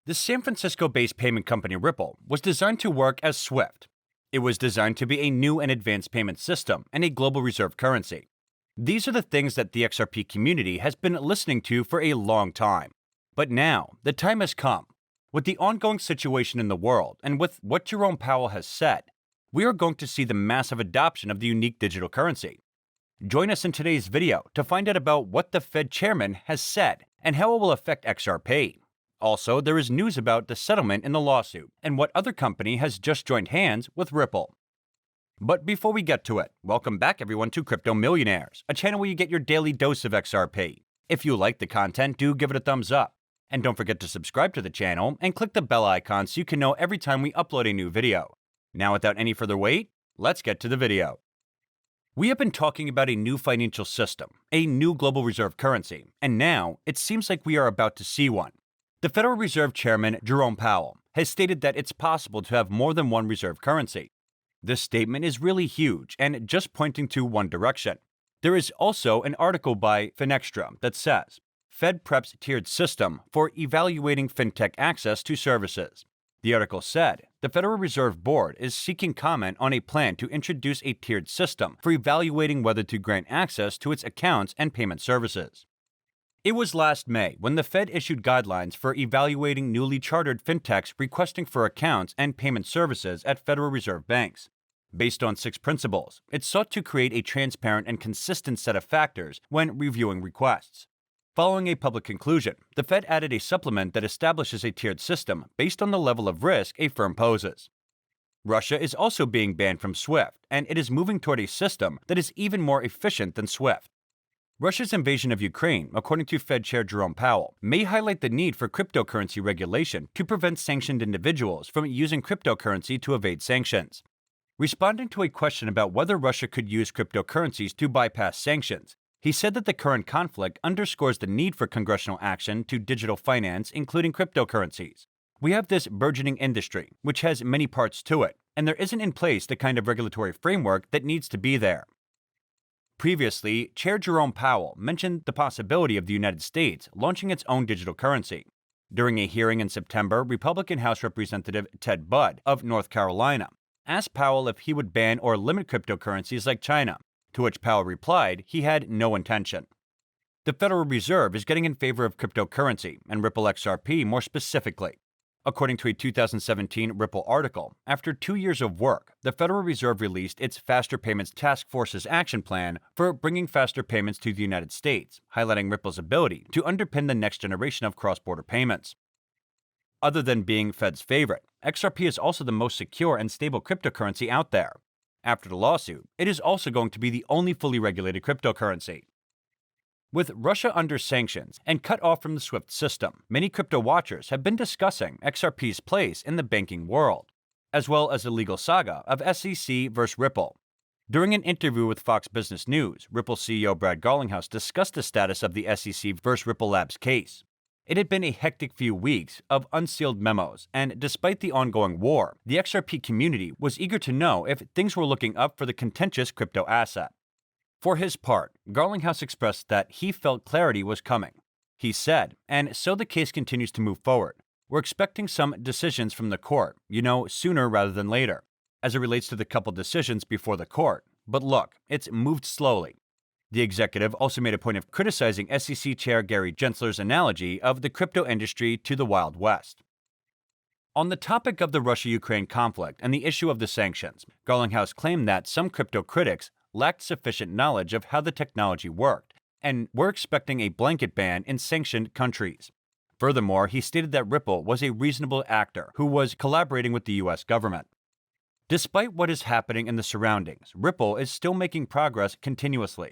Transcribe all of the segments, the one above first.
The San Francisco-based payment company Ripple was designed to work as SWIFT. It was designed to be a new and advanced payment system and a global reserve currency. These are the things that the XRP community has been listening to for a long time. But now, the time has come. With the ongoing situation in the world and with what Jerome Powell has said, we are going to see the massive adoption of the unique digital currency. Join us in today's video to find out about what the Fed chairman has said and how it will affect XRP. Also, there is news about the settlement in the lawsuit and what other company has just joined hands with Ripple. But before we get to it, welcome back everyone to Crypto Millionaires, a channel where you get your daily dose of XRP. If you like the content, do give it a thumbs up. And don't forget to subscribe to the channel and click the bell icon so you can know every time we upload a new video. Now without any further wait, let's get to the video. We have been talking about a new financial system, a new global reserve currency, and now it seems like we are about to see one. The Federal Reserve Chairman, Jerome Powell, has stated that it's possible to have more than one reserve currency. This statement is really huge and just pointing to one direction. There is also an article by Finextra that says, Fed preps tiered system for evaluating fintech access to services. The article said, the Federal Reserve Board is seeking comment on a plan to introduce a tiered system for evaluating whether to grant access to its accounts and payment services. It was last May when the Fed issued guidelines for evaluating newly chartered fintechs requesting for accounts and payment services at Federal Reserve banks. Based on 6 principles, it sought to create a transparent and consistent set of factors when reviewing requests. Following a public conclusion, the Fed added a supplement that establishes a tiered system based on the level of risk a firm poses. Russia is also being banned from SWIFT, and it is moving toward a system that is even more efficient than SWIFT. Russia's invasion of Ukraine, according to Fed Chair Jerome Powell, may highlight the need for cryptocurrency regulation to prevent sanctioned individuals from using cryptocurrency to evade sanctions. Responding to a question about whether Russia could use cryptocurrencies to bypass sanctions, he said that the current conflict underscores the need for congressional action to digital finance, including cryptocurrencies. We have this burgeoning industry, which has many parts to it, and there isn't in place the kind of regulatory framework that needs to be there. Previously, Chair Jerome Powell mentioned the possibility of the United States launching its own digital currency. During a hearing in September, Republican House Representative Ted Budd of North Carolina asked Powell if he would ban or limit cryptocurrencies like China, to which Powell replied he had no intention. The Federal Reserve is getting in favor of cryptocurrency and Ripple XRP more specifically. According to a 2017 Ripple article, after 2 years of work, the Federal Reserve released its Faster Payments Task Force's action plan for bringing faster payments to the United States, highlighting Ripple's ability to underpin the next generation of cross-border payments. Other than being Fed's favorite, XRP is also the most secure and stable cryptocurrency out there. After the lawsuit, it is also going to be the only fully regulated cryptocurrency. With Russia under sanctions and cut off from the SWIFT system, many crypto watchers have been discussing XRP's place in the banking world, as well as the legal saga of SEC versus Ripple. During an interview with Fox Business News, Ripple CEO Brad Garlinghouse discussed the status of the SEC versus Ripple Labs case. It had been a hectic few weeks of unsealed memos, and despite the ongoing war, the XRP community was eager to know if things were looking up for the contentious crypto asset. For his part, Garlinghouse expressed that he felt clarity was coming. He said, and so the case continues to move forward. We're expecting some decisions from the court, sooner rather than later, as it relates to the couple decisions before the court. But look, it's moved slowly. The executive also made a point of criticizing SEC Chair Gary Gensler's analogy of the crypto industry to the Wild West. On the topic of the Russia-Ukraine conflict and the issue of the sanctions, Garlinghouse claimed that some crypto critics lacked sufficient knowledge of how the technology worked, and were expecting a blanket ban in sanctioned countries. Furthermore, he stated that Ripple was a reasonable actor who was collaborating with the U.S. government. Despite what is happening in the surroundings, Ripple is still making progress continuously.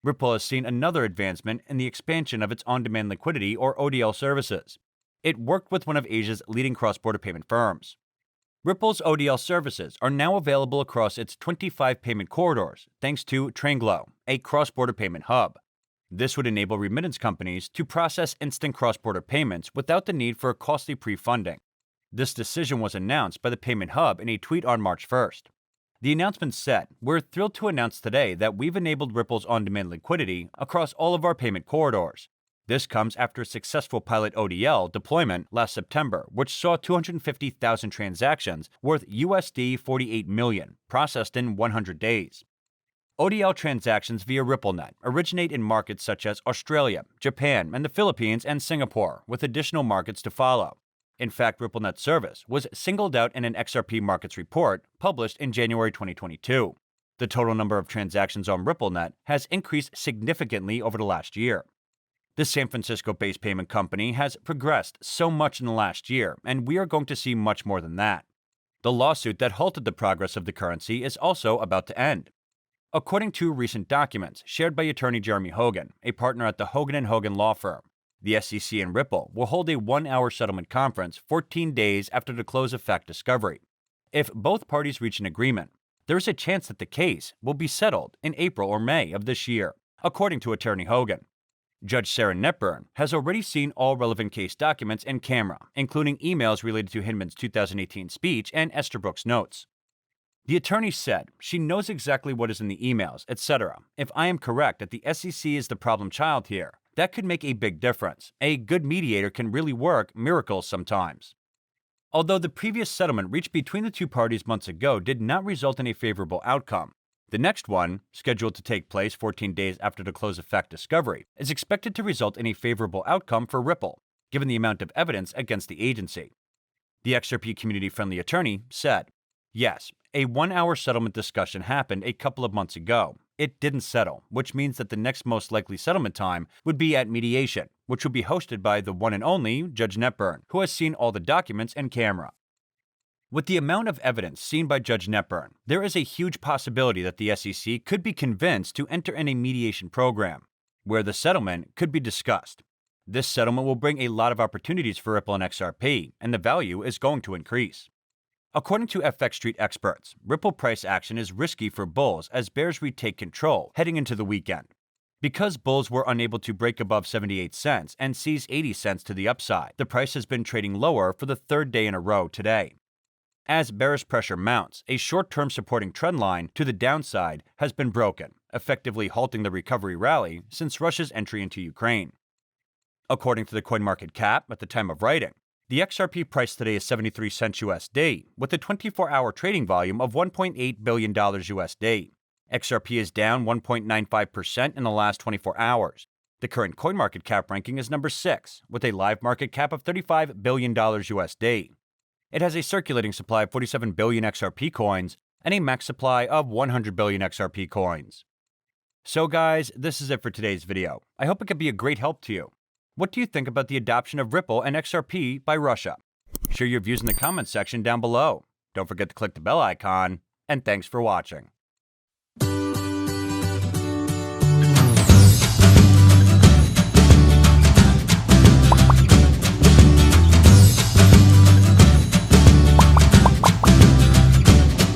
Ripple has seen another advancement in the expansion of its on-demand liquidity or ODL services. It worked with one of Asia's leading cross-border payment firms. Ripple's ODL services are now available across its 25 payment corridors thanks to Tranglo, a cross-border payment hub. This would enable remittance companies to process instant cross-border payments without the need for costly pre-funding. This decision was announced by the payment hub in a tweet on March 1st. The announcement said, "We're thrilled to announce today that we've enabled Ripple's on-demand liquidity across all of our payment corridors. This comes after a successful pilot ODL deployment last September, which saw 250,000 transactions worth USD 48 million processed in 100 days. ODL transactions via RippleNet originate in markets such as Australia, Japan, and the Philippines and Singapore, with additional markets to follow. In fact, RippleNet service was singled out in an XRP markets report published in January 2022. The total number of transactions on RippleNet has increased significantly over the last year. The San Francisco-based payment company has progressed so much in the last year, and we are going to see much more than that. The lawsuit that halted the progress of the currency is also about to end. According to recent documents shared by attorney Jeremy Hogan, a partner at the Hogan & Hogan law firm, the SEC and Ripple will hold a one-hour settlement conference 14 days after the close of fact discovery. If both parties reach an agreement, there is a chance that the case will be settled in April or May of this year, according to attorney Hogan. Judge Sarah Netburn has already seen all relevant case documents in camera, including emails related to Hinman's 2018 speech and Esterbrook's notes. The attorney said she knows exactly what is in the emails, etc. If I am correct that the SEC is the problem child here, that could make a big difference. A good mediator can really work miracles sometimes. Although the previous settlement reached between the two parties months ago did not result in a favorable outcome, the next one, scheduled to take place 14 days after the close of fact discovery, is expected to result in a favorable outcome for Ripple, given the amount of evidence against the agency. The XRP community-friendly attorney said, "Yes, a one-hour settlement discussion happened a couple of months ago. It didn't settle, which means that the next most likely settlement time would be at mediation, which would be hosted by the one and only Judge Netburn, who has seen all the documents in camera." With the amount of evidence seen by Judge Netburn, there is a huge possibility that the SEC could be convinced to enter in a mediation program, where the settlement could be discussed. This settlement will bring a lot of opportunities for Ripple and XRP, and the value is going to increase. According to FX Street experts, Ripple price action is risky for bulls as bears retake control heading into the weekend. Because bulls were unable to break above 78 cents and seize 80 cents to the upside, the price has been trading lower for the third day in a row today. As bearish pressure mounts, a short-term supporting trend line to the downside has been broken, effectively halting the recovery rally since Russia's entry into Ukraine. According to the CoinMarketCap at the time of writing, the XRP price today is 73 cents USD, with a 24-hour trading volume of $1.8 billion USD. XRP is down 1.95% in the last 24 hours. The current CoinMarketCap ranking is number 6, with a live market cap of $35 billion USD. It has a circulating supply of 47 billion XRP coins and a max supply of 100 billion XRP coins. So guys, this is it for today's video. I hope it could be a great help to you. What do you think about the adoption of Ripple and XRP by Russia? Share your views in the comments section down below. Don't forget to click the bell icon, and thanks for watching.